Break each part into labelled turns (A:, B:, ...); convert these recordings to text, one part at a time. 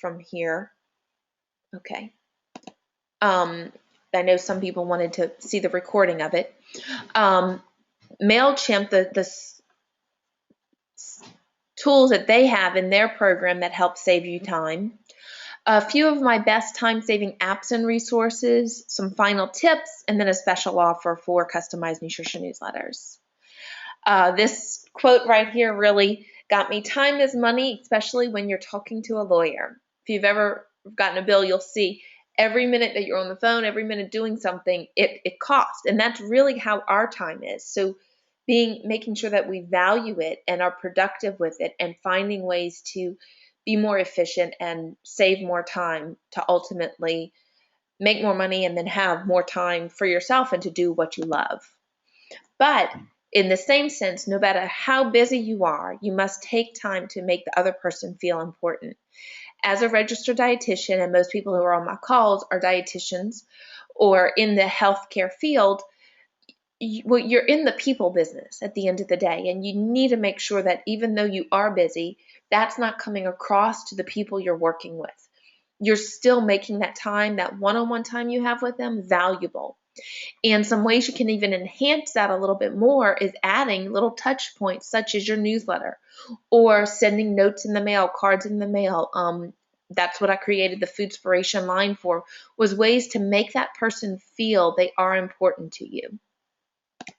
A: from here. Okay. I know some people wanted to see the recording of it. MailChimp, the tools that they have in their program that help save you time. A few of my best time-saving apps and resources, some final tips, and then a special offer for customized nutrition newsletters. This quote right here really got me. Time is money, especially when you're talking to a lawyer. If you've ever gotten a bill, you'll see every minute that you're on the phone, every minute doing something, it costs. And that's really how our time is. So making sure that we value it and are productive with it and finding ways to be more efficient and save more time to ultimately make more money and then have more time for yourself and to do what you love. But in the same sense, no matter how busy you are, you must take time to make the other person feel important. As a registered dietitian, and most people who are on my calls are dietitians or in the healthcare field, you're in the people business at the end of the day, and you need to make sure that even though you are busy, that's not coming across to the people you're working with. You're still making that time, that one-on-one time you have with them, valuable. And some ways you can even enhance that a little bit more is adding little touch points such as your newsletter or sending notes in the mail, cards in the mail. That's what I created the Foodspiration line for, was ways to make that person feel they are important to you.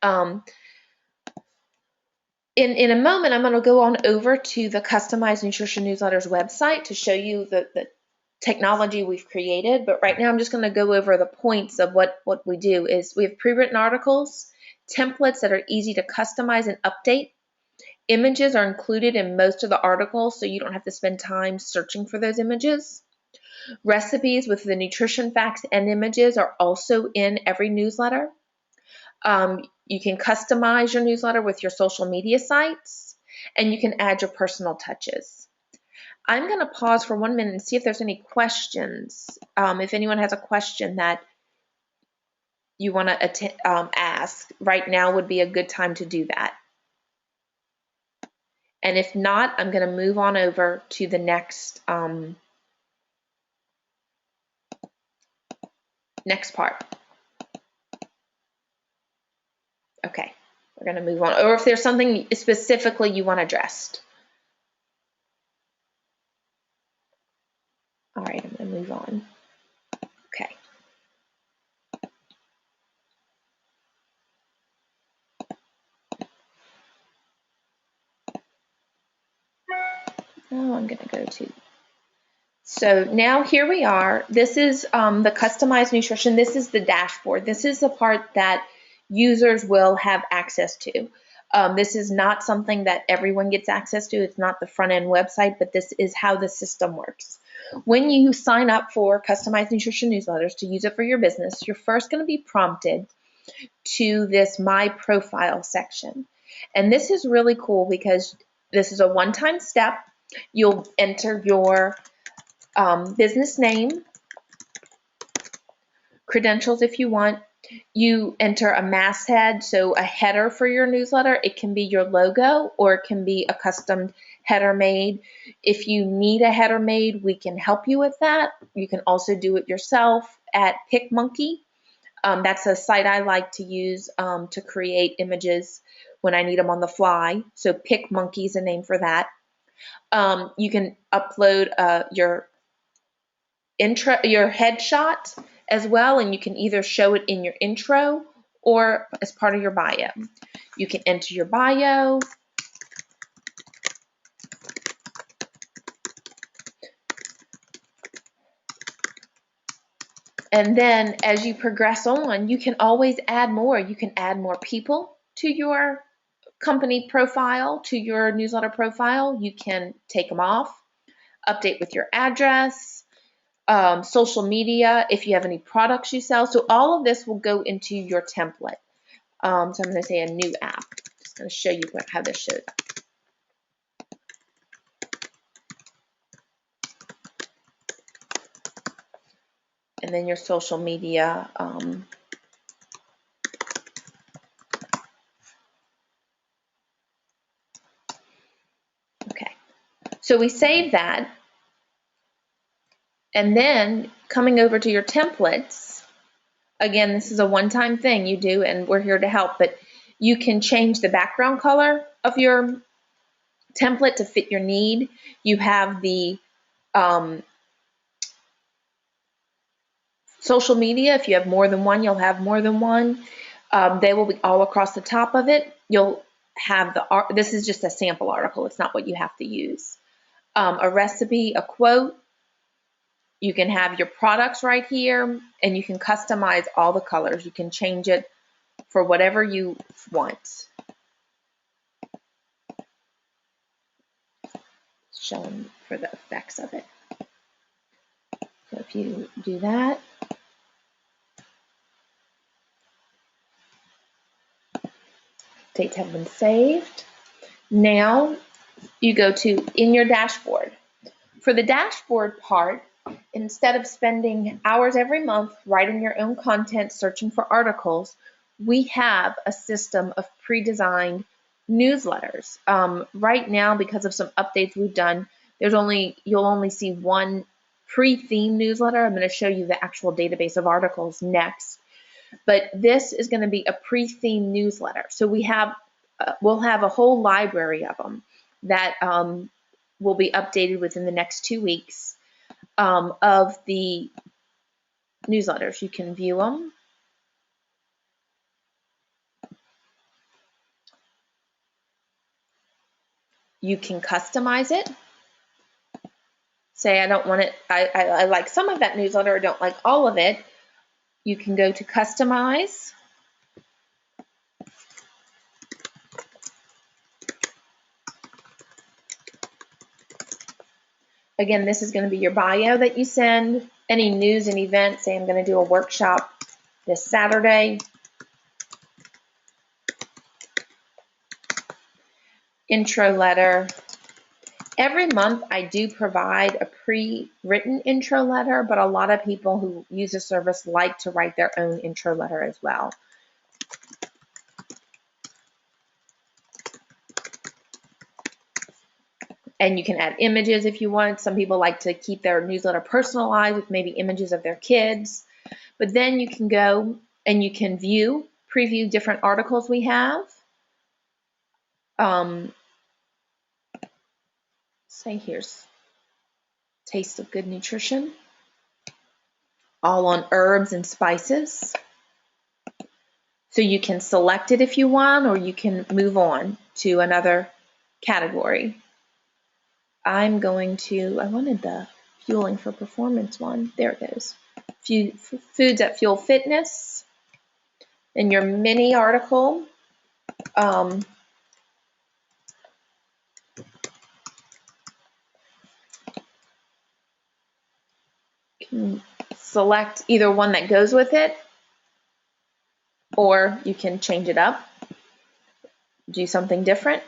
A: In a moment, I'm going to go on over to the Customized Nutrition Newsletters website to show you the technology we've created. But right now, I'm just going to go over the points of what we do. Is we have pre-written articles, templates that are easy to customize and update. Images are included in most of the articles, so you don't have to spend time searching for those images. Recipes with the nutrition facts and images are also in every newsletter. You can customize your newsletter with your social media sites, and you can add your personal touches. I'm going to pause for 1 minute and see if there's any questions. If anyone has a question that you want to ask, right now would be a good time to do that. And if not, I'm going to move on over to the next part. Okay, we're going to move on. Or if there's something specifically you want addressed. All right, I'm going to move on. Okay. Oh, I'm going to go to. So now here we are. This is the customized nutrition. This is the dashboard. This is the part that users will have access to. This is not something that everyone gets access to. It's not the front end website, but this is how the system works. When you sign up for customized nutrition newsletters to use it for your business, you're first going to be prompted to this My Profile section. And this is really cool because this is a one-time step. You'll enter your business name, credentials if you want. You enter a masthead, so a header for your newsletter. It can be your logo or it can be a custom header made. If you need a header made, we can help you with that. You can also do it yourself at PicMonkey. That's a site I like to use to create images when I need them on the fly. So PicMonkey is a name for that. You can upload your headshot as well, and you can either show it in your intro or as part of your bio. You can enter your bio. And then as you progress on, you can always add more. You can add more people to your company profile, to your newsletter profile. You can take them off, update with your address, social media, if you have any products you sell. So all of this will go into your template. So I'm going to say a new app. Just going to show you how this shows up. And then your social media. Okay. So we save that. And then coming over to your templates, again, this is a one-time thing you do, and we're here to help, but you can change the background color of your template to fit your need. You have the social media. If you have more than one, you'll have more than one. They will be all across the top of it. You'll have this is just a sample article. It's not what you have to use. A recipe, a quote. You can have your products right here, and you can customize all the colors. You can change it for whatever you want. Showing for the effects of it. So if you do that, dates have been saved. Now you go to in your dashboard. For the dashboard part, instead of spending hours every month writing your own content, searching for articles, we have a system of pre-designed newsletters. Right now, because of some updates we've done, you'll only see one pre-themed newsletter. I'm going to show you the actual database of articles next, but this is going to be a pre-themed newsletter. So we'll have a whole library of them that will be updated within the next 2 weeks of the newsletters. You can view them. You can customize it. Say I don't want it, I like some of that newsletter, I don't like all of it. You can go to customize. Again, this is going to be your bio that you send, any news and events. Say I'm going to do a workshop this Saturday. Intro letter. Every month I do provide a pre-written intro letter, but a lot of people who use the service like to write their own intro letter as well. And you can add images if you want. Some people like to keep their newsletter personalized with maybe images of their kids. But then you can go and you can preview different articles we have. Say here's Taste of Good Nutrition, all on herbs and spices. So you can select it if you want, or you can move on to another category. I wanted the Fueling for Performance one. There it is. Foods that fuel fitness. In your mini article, can select either one that goes with it, or you can change it up, do something different.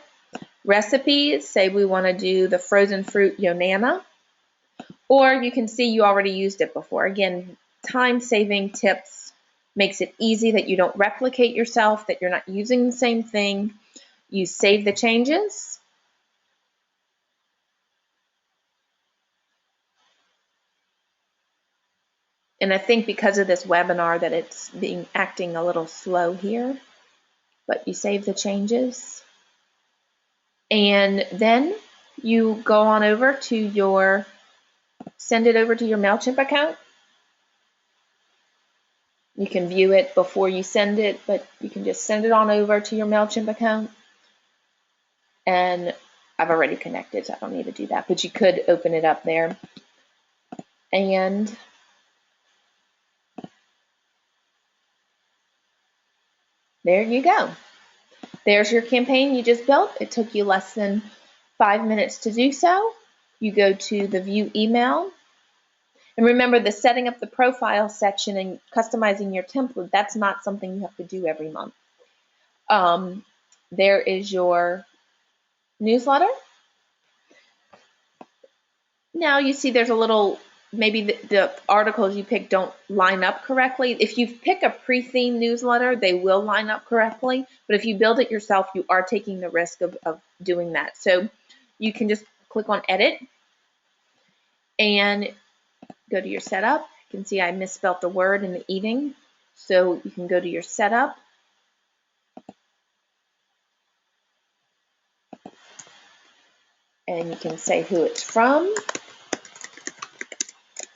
A: Recipes, say we want to do the frozen fruit Yonana, or you can see you already used it before. Again, time-saving tips, makes it easy that you don't replicate yourself, that you're not using the same thing. You save the changes. And I think because of this webinar that it's acting a little slow here, but you save the changes. And then you go on over to send it over to your MailChimp account. You can view it before you send it, but you can just send it on over to your MailChimp account. And I've already connected, so I don't need to do that, but you could open it up there. And there you go. There's your campaign you just built. It took you less than 5 minutes to do so. You go to the view email. And remember, the setting up the profile section and customizing your template, that's not something you have to do every month. There is your newsletter. Now you see there's a little, maybe the articles you pick don't line up correctly. If you pick a pre-themed newsletter, they will line up correctly. But if you build it yourself, you are taking the risk of doing that. So you can just click on edit, and go to your setup. You can see I misspelled the word in the eating. So you can go to your setup. And you can say who it's from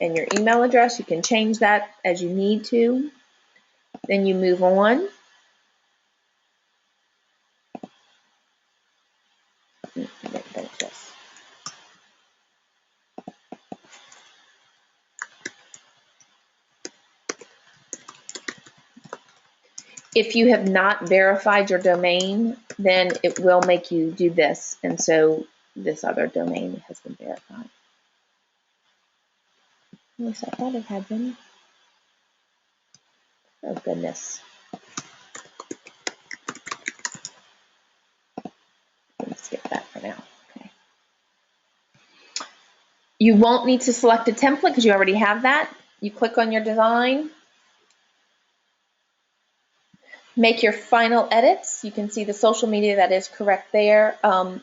A: and your email address. You can change that as you need to. Then you move on. If you have not verified your domain, then it will make you do this. And so this other domain has been verified. At least I thought it had been. Oh, goodness. Let's skip that for now. Okay. You won't need to select a template because you already have that. You click on your design. Make your final edits. You can see the social media that is correct there. You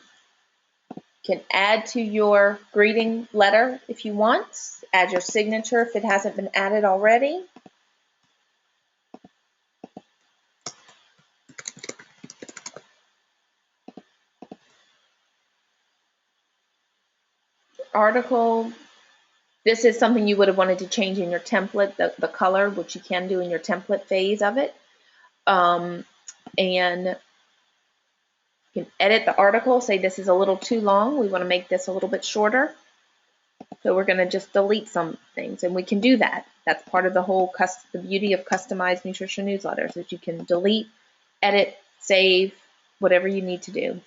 A: can add to your greeting letter if you want. Add your signature if it hasn't been added already. Article. This is something you would have wanted to change in your template, the color, which you can do in your template phase of it. And you can edit the article, say this is a little too long. We want to make this a little bit shorter. So we're going to just delete some things, and we can do that. That's part of the whole the beauty of customized nutrition newsletters, is you can delete, edit, save, whatever you need to do.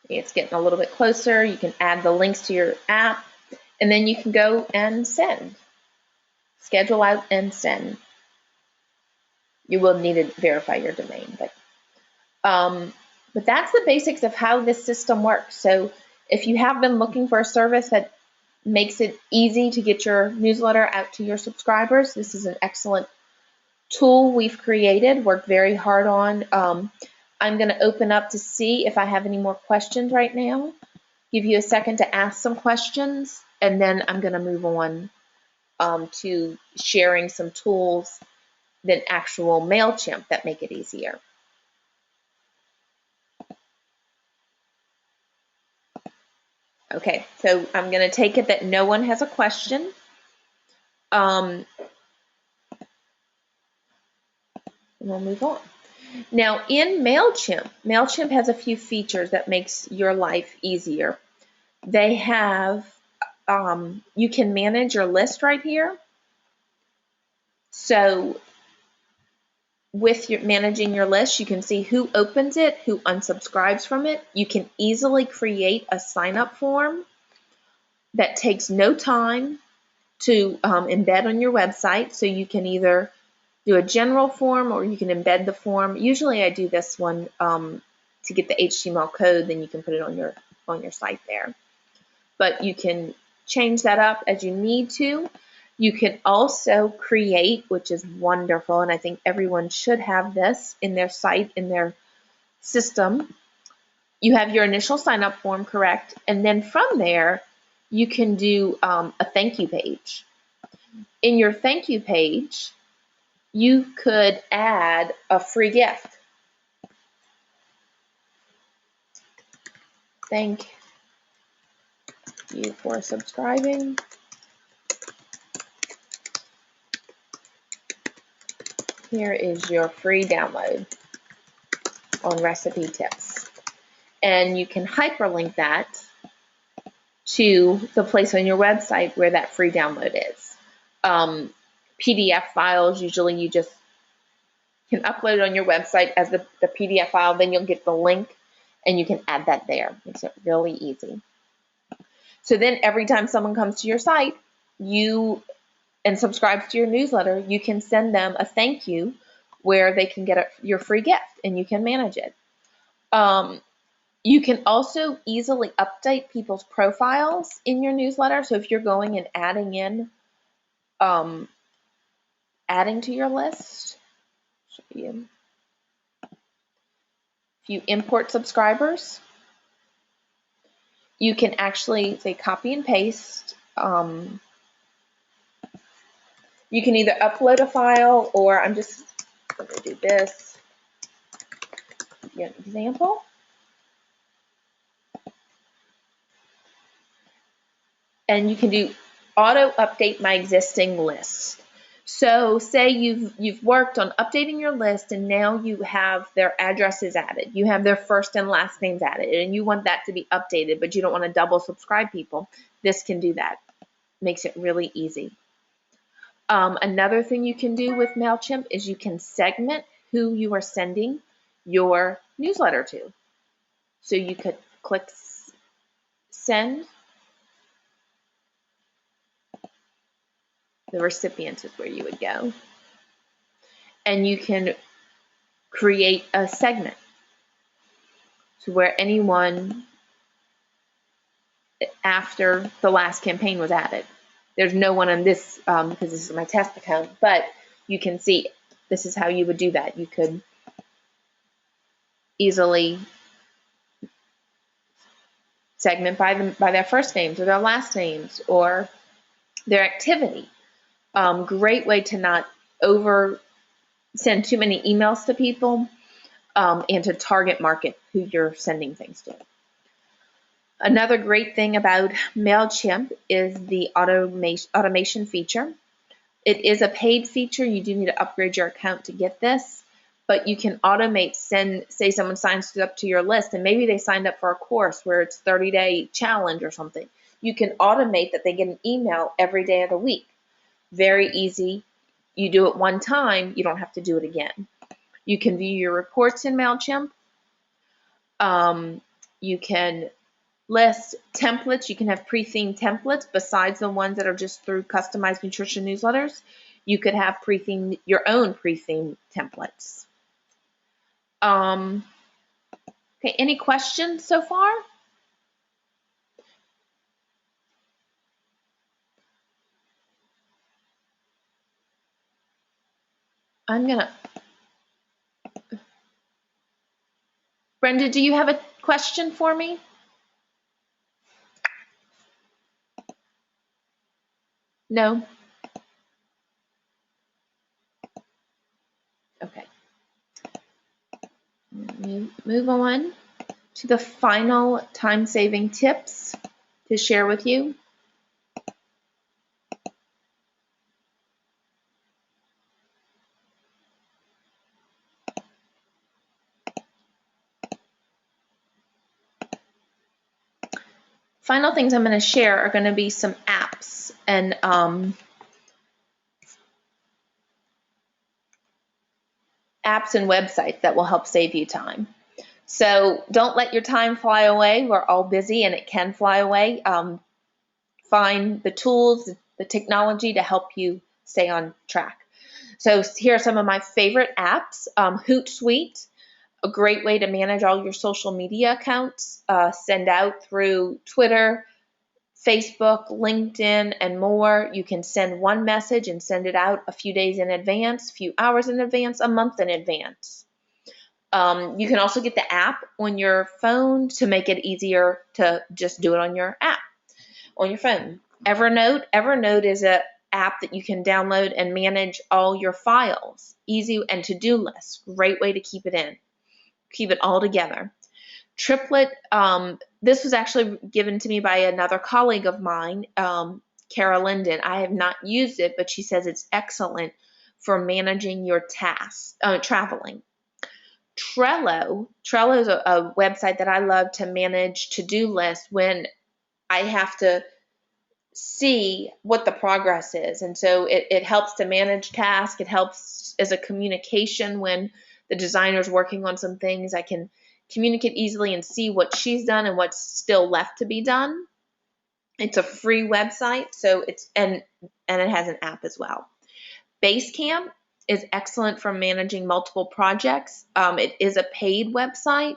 A: It's getting a little bit closer. You can add the links to your app, and then you can go and send. Schedule out and send. You will need to verify your domain, but that's the basics of how this system works. So if you have been looking for a service that makes it easy to get your newsletter out to your subscribers, this is an excellent tool we've created, worked very hard on. I'm going to open up to see if I have any more questions right now. Give you a second to ask some questions, and then I'm going to move on to sharing some tools than actual MailChimp that make it easier. Okay, so I'm going to take it that no one has a question. And we'll move on. Now in MailChimp has a few features that makes your life easier. They have, you can manage your list right here. So with managing your list, you can see who opens it, who unsubscribes from it. You can easily create a sign-up form that takes no time to embed on your website. So you can either do a general form or you can embed the form. Usually I do this one to get the HTML code, then you can put it on your site there. But you can change that up as you need to. You can also create, which is wonderful, and I think everyone should have this in their site, in their system. You have your initial sign-up form, correct? And then from there, you can do a thank you page. In your thank you page, you could add a free gift. Thank you for subscribing. Here is your free download on recipe tips. And you can hyperlink that to the place on your website where that free download is. PDF files, usually you just can upload it on your website as the PDF file, then you'll get the link and you can add that there. Makes it really easy. So then every time someone comes to your site and subscribes to your newsletter, you can send them a thank you where they can get your free gift and you can manage it. You can also easily update people's profiles in your newsletter. So if you're going and adding to your list, If you import subscribers, you can actually say copy and paste. You can either upload a file, or I'm just going to do this. Give you an example. And you can do auto update my existing list. So say you've worked on updating your list, and now you have their addresses added, you have their first and last names added, and you want that to be updated, but you don't want to double subscribe people. This can do that. Makes it really easy. Another thing you can do with MailChimp is you can segment who you are sending your newsletter to. So you could click send. The recipient is where you would go. And you can create a segment to where anyone after the last campaign was added. There's no one on this because this is my test account, but you can see this is how you would do that. You could easily segment by their first names or their last names or their activity. Great way to not send too many emails to people and to target market who you're sending things to. Another great thing about MailChimp is the automation feature. It is a paid feature. You do need to upgrade your account to get this, but you can automate say someone signs up to your list and maybe they signed up for a course where it's 30-day challenge or something. You can automate that they get an email every day of the week. Very easy. You do it one time, you don't have to do it again. You can view your reports in MailChimp. You can list templates. You can have pre-themed templates besides the ones that are just through customized nutrition newsletters. You could have your own pre-themed templates. Okay, any questions so far? Brenda, do you have a question for me? No? Okay. Move on to the final time-saving tips to share with you. Final things I'm going to share are going to be some apps and websites that will help save you time. So don't let your time fly away. We're all busy and it can fly away. Find the tools, the technology to help you stay on track. So here are some of my favorite apps. Hootsuite, a great way to manage all your social media accounts, send out through Twitter, Facebook, LinkedIn, and more. You can send one message and send it out a few days in advance, a few hours in advance, a month in advance. You can also get the app on your phone to make it easier to just do it on your app, on your phone. Evernote is an app that you can download and manage all your files. Easy, and to-do lists. Great way to keep it all together. Triplet, this was actually given to me by another colleague of mine, Kara Linden. I have not used it, but she says it's excellent for managing your tasks, traveling. Trello is a website that I love to manage to-do lists when I have to see what the progress is. And so it helps to manage tasks. It helps as a communication when the designer's working on some things. I can communicate easily and see what she's done and what's still left to be done. It's a free website, so and it has an app as well. Basecamp is excellent for managing multiple projects. It is a paid website,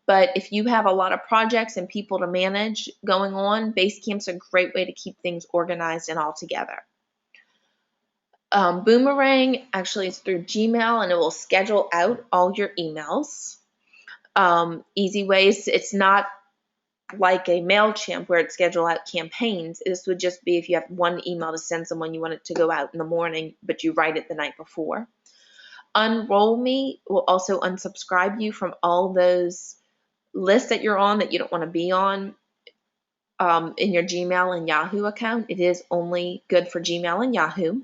A: but if you have a lot of projects and people to manage going on, Basecamp's a great way to keep things organized and all together. Boomerang actually is through Gmail, and it will schedule out all your emails. Easy ways. It's not like a MailChimp where it schedule out campaigns. This would just be if you have one email to send someone, you want it to go out in the morning, but you write it the night before. Unroll Me will also unsubscribe you from all those lists that you're on that you don't want to be on in your Gmail and Yahoo account. It is only good for Gmail and Yahoo.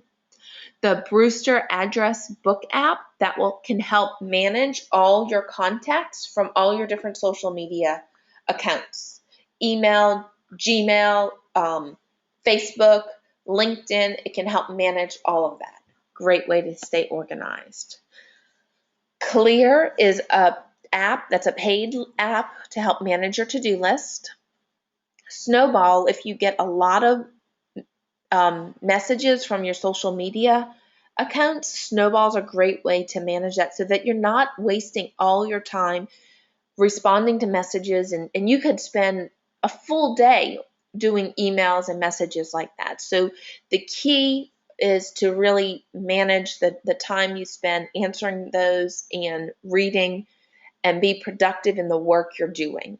A: The Brewster Address Book app that can help manage all your contacts from all your different social media accounts. Email, Gmail, Facebook, LinkedIn. It can help manage all of that. Great way to stay organized. Clear is a app that's a paid app to help manage your to-do list. Snowball, if you get a lot of messages from your social media accounts, Snowball's a great way to manage that so that you're not wasting all your time responding to messages, and you could spend a full day doing emails and messages like that. So the key is to really manage the time you spend answering those and reading and be productive in the work you're doing.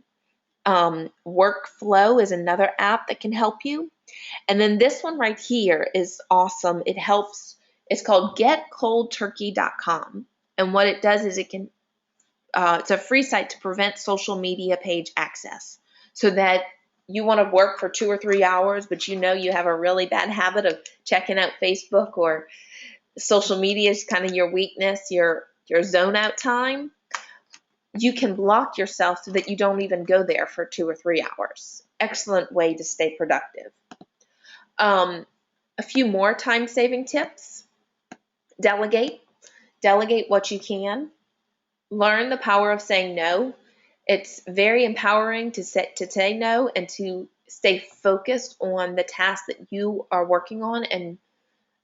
A: Workflow is another app that can help you. And then this one right here is awesome. It helps. It's called getcoldturkey.com. And what it does is it's a free site to prevent social media page access, so that you want to work for 2 or 3 hours, but you know you have a really bad habit of checking out Facebook, or social media is kind of your weakness, your zone out time. You can block yourself so that you don't even go there for 2 or 3 hours. Excellent way to stay productive. A few more time-saving tips. Delegate. Delegate what you can. Learn the power of saying no. It's very empowering to say no and to stay focused on the task that you are working on and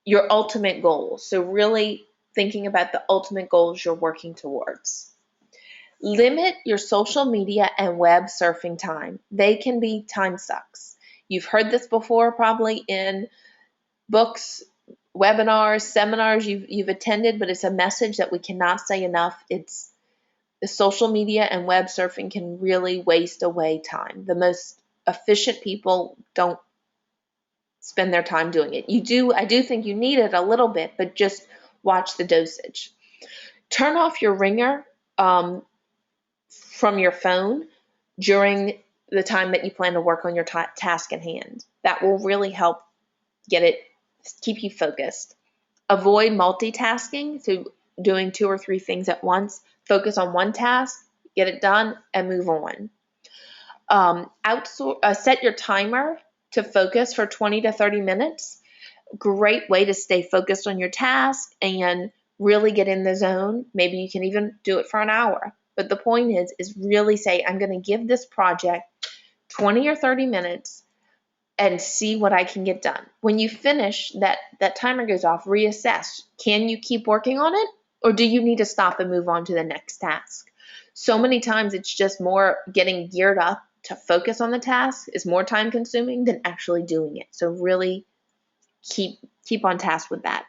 A: your ultimate goals. So really thinking about the ultimate goals you're working towards. Limit your social media and web surfing time. They can be time sucks. You've heard this before probably in books, webinars, seminars you've attended, but it's a message that we cannot say enough. It's the social media and web surfing can really waste away time. The most efficient people don't spend their time doing it. I do think you need it a little bit, but just watch the dosage. Turn off your ringer from your phone during the time that you plan to work on your task at hand. That will really help keep you focused. Avoid multitasking, so doing 2 or 3 things at once. Focus on one task, get it done, and move on. Set your timer to focus for 20 to 30 minutes. Great way to stay focused on your task and really get in the zone. Maybe you can even do it for an hour. But the point is really say, I'm going to give this project 20 or 30 minutes and see what I can get done. When you finish, that timer goes off, reassess. Can you keep working on it, or do you need to stop and move on to the next task? So many times it's just more getting geared up to focus on the task is more time consuming than actually doing it. So really keep on task with that.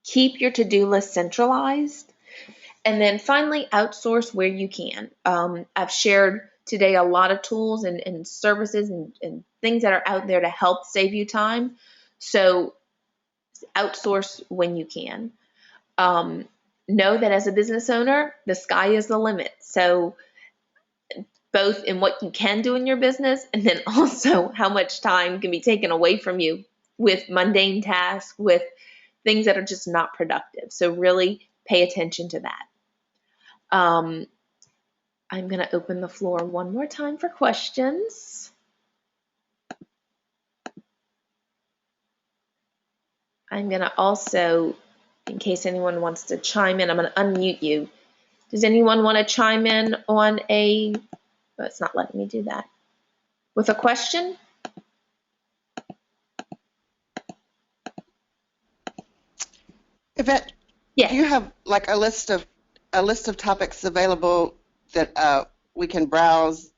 A: Keep your to-do list centralized. And then finally, outsource where you can. I've shared today a lot of tools and services and things that are out there to help save you time. So outsource when you can. Know that as a business owner, the sky is the limit. So both in what you can do in your business and then also how much time can be taken away from you with mundane tasks, with things that are just not productive. So really pay attention to that. I'm going to open the floor one more time for questions. I'm going to also, in case anyone wants to chime in, I'm going to unmute you. Does anyone want to chime in on oh, it's not letting me do that. With a question?
B: Yvette,
A: Yes.
B: do you have like a list of topics available that we can browse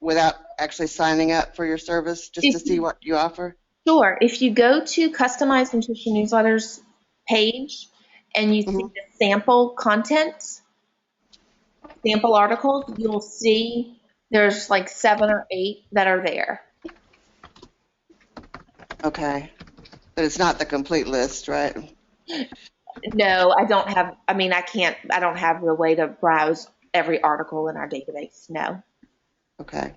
B: without actually signing up for your service, just to see what you offer?
A: Sure. If you go to customizednutritionnewsletters page and you see
B: Mhm.
A: the sample content, sample articles, you'll see there's like 7 or 8 that are there.
B: Okay. But it's not the complete list, right?
A: No, I don't have, I don't have the way to browse every article in our database. No.
B: Okay.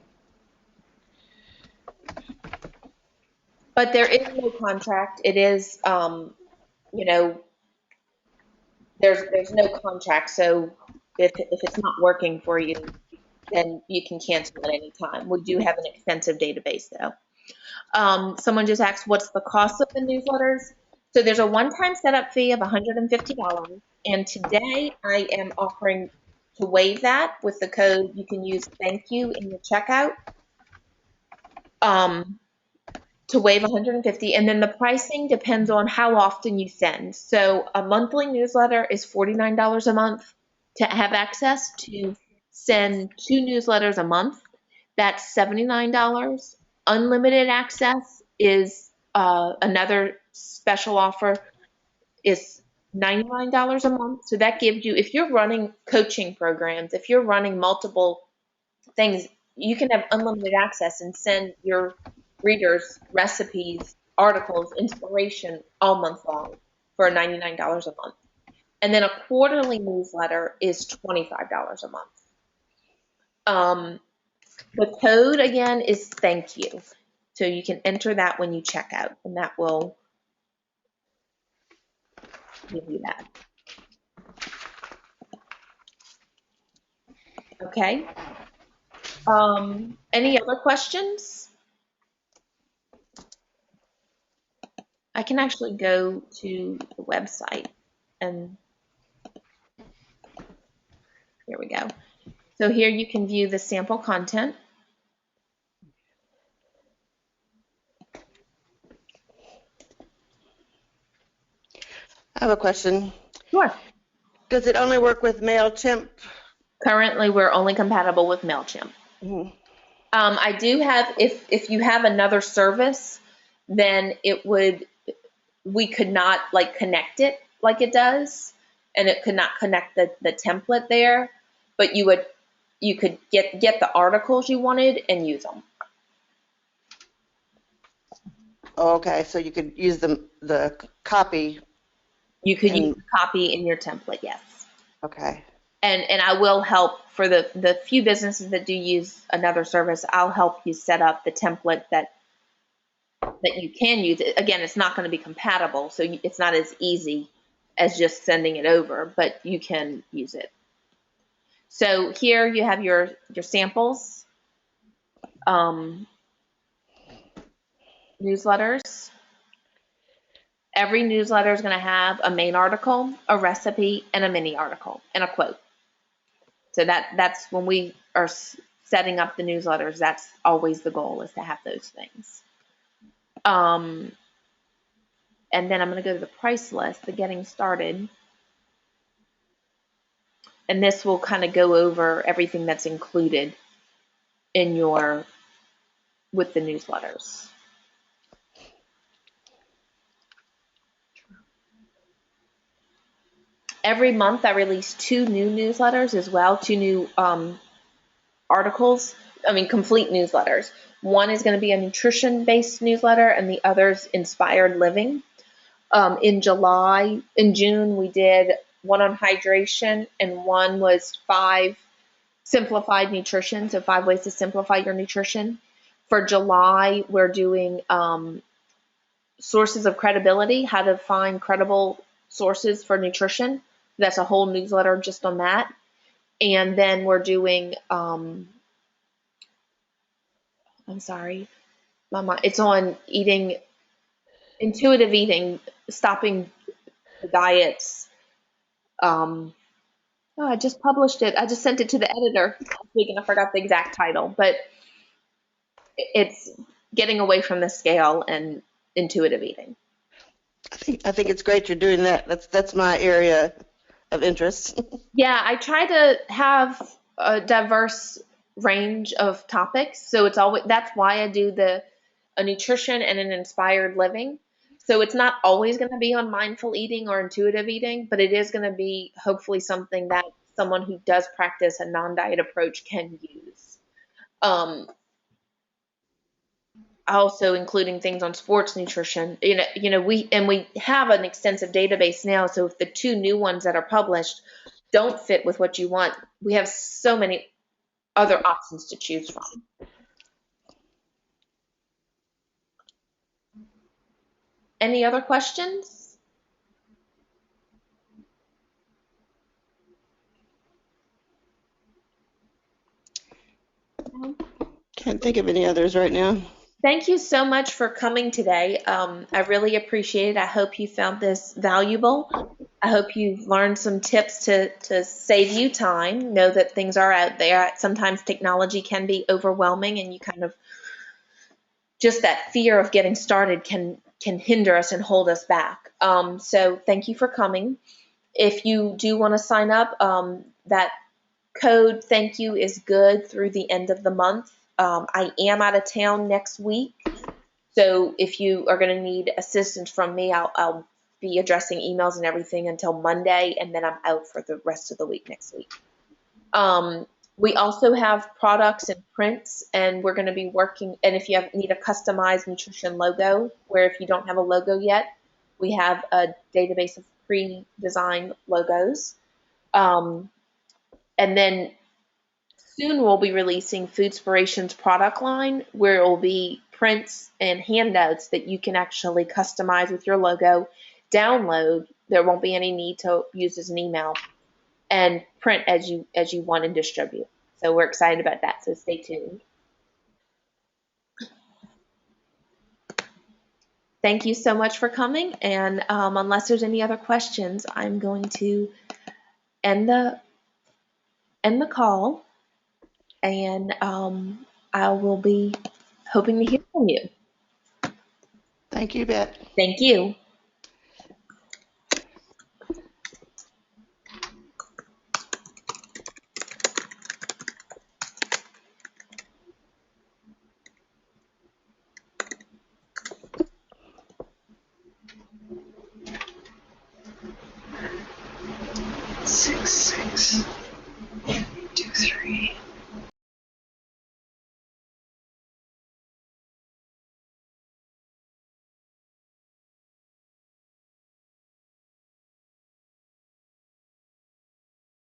A: But there is no contract. It is, you know, there's no contract. So if it's not working for you, then you can cancel at any time. We do have an extensive database though. Someone just asked, what's the cost of the newsletters? So there's a one-time setup fee of $150, and today I am offering to waive that with the code. You can use "thank you" in your checkout to waive 150, and then the pricing depends on how often you send. So a monthly newsletter is $49 a month to have access to send 2 newsletters a month. That's $79. Unlimited access is another special offer is $99 a month. So that gives you, if you're running coaching programs, if you're running multiple things, you can have unlimited access and send your readers recipes, articles, inspiration all month long for $99 a month. And then a quarterly newsletter is $25 a month. The code again is "thank you." So you can enter that when you check out, and that will give you that. Okay. Any other questions? I can actually go to the website and here we go. So here you can view the sample content.
B: I have a question.
A: Sure.
B: Does it only work with MailChimp?
A: Currently, we're only compatible with MailChimp.
B: Mhm.
A: I do have, if you have another service, then we could not like connect it like it does, and it could not connect the template there, but you could get the articles you wanted and use them.
B: Oh, okay, so you could use the copy
A: You could use
B: and
A: the copy in your template, yes.
B: okay.
A: And I will help for the few businesses that do use another service. I'll help you set up the template that you can use. Again, it's not going to be compatible, so it's not as easy as just sending it over, but you can use it. So here you have your samples, newsletters. Every newsletter is going to have a main article, a recipe, and a mini article, and a quote. So that's when we are setting up the newsletters, that's always the goal, is to have those things. And then I'm going to go to the price list, the getting started. And this will kind of go over everything that's included in with the newsletters. Every month I release 2 new newsletters as well, 2 new articles, complete newsletters. One is going to be a nutrition-based newsletter and the other's inspired living. In June, we did one on hydration and one was 5 simplified nutrition, so 5 ways to simplify your nutrition. For July, we're doing sources of credibility, how to find credible sources for nutrition. That's a whole newsletter just on that. And then we're doing, it's on intuitive eating, stopping the diets. I just published it. I just sent it to the editor last week and I forgot the exact title, but it's getting away from the scale and intuitive eating.
B: I think it's great you're doing that. That's my area of interest.
A: Yeah, I try to have a diverse range of topics. So that's why I do a nutrition and an inspired living. So it's not always going to be on mindful eating or intuitive eating, but it is going to be hopefully something that someone who does practice a non-diet approach can use. Also including things on sports nutrition. We have an extensive database now. So if the two new ones that are published don't fit with what you want, we have so many other options to choose from. Any other questions?
B: Can't think of any others right now.
A: Thank you so much for coming today. I really appreciate it. I hope you found this valuable. I hope you've learned some tips to save you time. Know that things are out there. Sometimes technology can be overwhelming, and you kind of just that fear of getting started can hinder us and hold us back. So thank you for coming. If you do want to sign up, that code thank you is good through the end of the month. I am out of town next week, so if you are going to need assistance from me, I'll be addressing emails and everything until Monday, and then I'm out for the rest of the week next week. We also have products and prints, and we're going to be working. And if you need a customized nutrition logo, where if you don't have a logo yet, we have a database of pre-designed logos. And then soon we'll be releasing Foodspirations product line, where it will be prints and handouts that you can actually customize with your logo, download. There won't be any need to use as an email, and print as you want and distribute. So we're excited about that. So stay tuned. Thank you so much for coming. And unless there's any other questions, I'm going to end the call, and I will be hoping to hear from you.
B: Thank you, Bet.
A: Thank you.
C: Six, 2, 3.